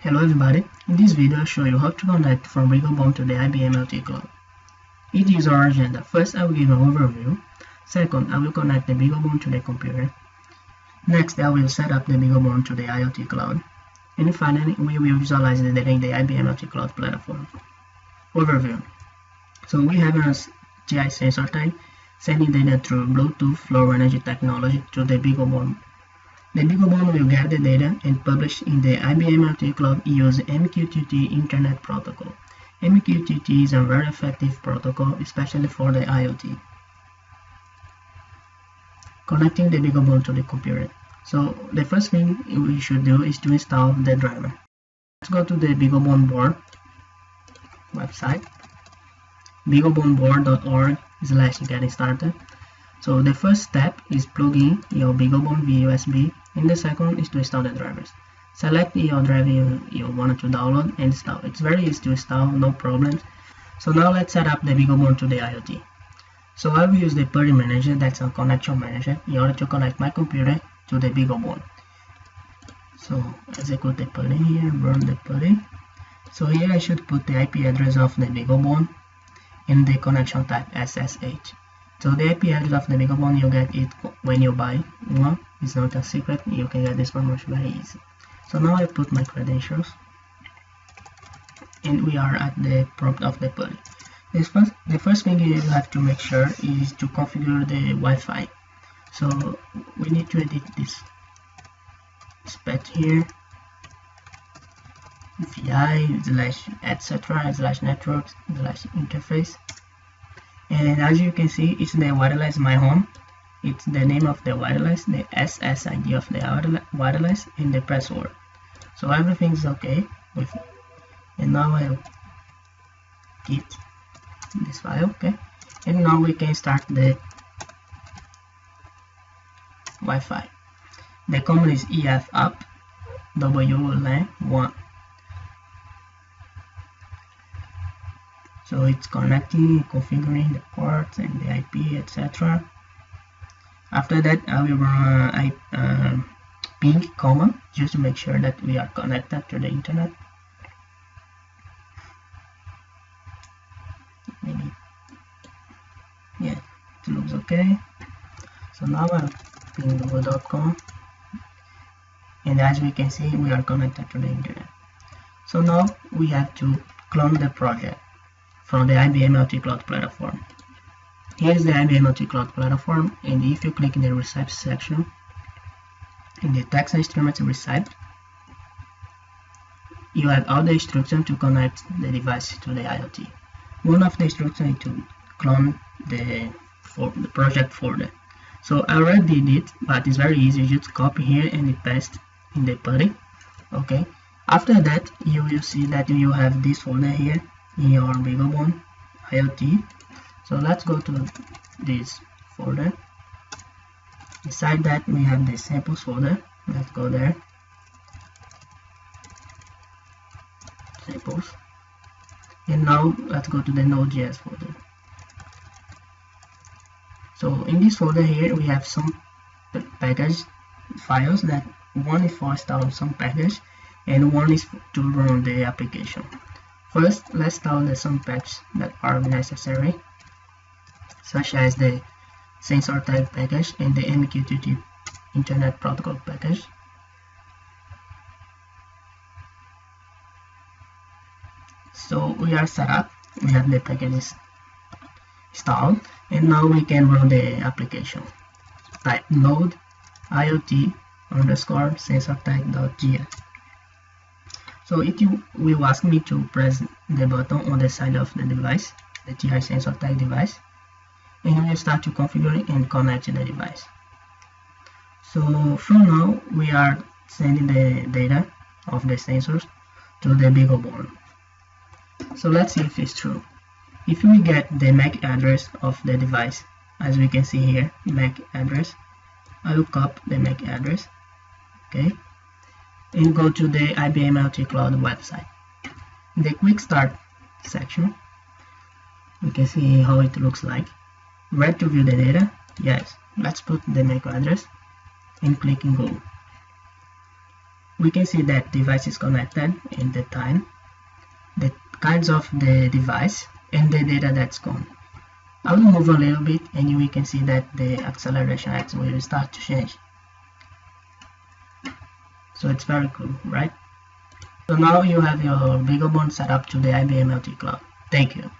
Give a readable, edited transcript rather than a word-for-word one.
Hello everybody, in this video I'll show you how to connect from Beaglegone to the IBM IoT Cloud. It is our agenda. First I will give an overview. Second, I will connect the Beaglegone to the computer. Next, I will set up the Beaglegone to the IoT Cloud. And finally, we will visualize the data in the IBM IoT Cloud platform. Overview. So we have a GI sensor tag sending data through Bluetooth Low Energy technology to the Beaglegone. The Beaglegone will get the data and publish in the IBM IoT Cloud using MQTT Internet Protocol. MQTT is a very effective protocol, especially for the IoT. Connecting the Beaglegone to the computer. So the first thing we should do is to install the driver. Let's go to the Beaglegone board website, beaglegoneboard.org/getting started. So the first step is plug in your Beaglegone via USB, and the second is to install the drivers. Select your driver you wanted to download and install. It's very easy to install, no problems. So now let's set up the Beaglegone to the IoT. So I will use the PuTTY manager, that's a connection manager, in order to connect my computer to the Beaglegone. So execute the PuTTY here, run the PuTTY. So here I should put the IP address of the Beaglegone and the connection type SSH. So the IP address of the Beaglegone, you get it when you buy one. It's not a secret, you can get this information very easy. So now I put my credentials and we are at the prompt of the PuTTY. The first thing you have to make sure is to configure the Wi-Fi. So we need to edit this spec here, vi/etc/networks/interface. And as you can see, it's the wireless my home. It's the name of the wireless, the SSID of the wireless, and the password. So everything's okay with it. And now I'll git this file, okay? And now we can start the Wi-Fi. The command is EF-up WLAN 1. So it's connecting, configuring the ports and the IP, etc. After that, I will run a ping command just to make sure that we are connected to the internet. Maybe, yeah, it looks okay. So now I'll ping google.com, and as we can see, we are connected to the internet. So now we have to clone the project from the IBM IoT Cloud platform. Here is the IBM IoT Cloud platform, and if you click in the recipe section, in the text instruments recipe, you have all the instructions to connect the device to the IoT. One of the instructions is to clone the project folder. So I already did it, but it's very easy. You just copy here and paste in the PuTTY. Okay. After that, you will see that you have this folder here in your Beaglegone IoT. So let's go to this folder. Inside that we have the samples folder. Let's go there. Samples. And now let's go to the Node.js folder. So in this folder here we have some package files, that one is for installing some package and one is to run the application. First, let's install some packages that are necessary, such as the sensor tag package and the MQTT Internet Protocol package. So we are set up, we have the packages installed, and now we can run the application. Type node iot_sensor_tag.js. So it will ask me to press the button on the side of the device, the GI sensor tag device, and we will start to configure and connect the device. So from now we are sending the data of the sensors to the Beaglegone. So let's see if it's true. If we get the MAC address of the device, as we can see here, MAC address, I will copy the MAC address, okay, and go to the IBM IoT Cloud website. In the quick start section, we can see how it looks like. Ready to view the data? Yes. Let's put the MAC address and click in Go. we can see that device is connected in the time, the kinds of the device, and the data that's gone. I will move a little bit and we can see that the acceleration X will start to change. So it's very cool, right? So now you have your Beaglegone set up to the IBM IoT Cloud. Thank you.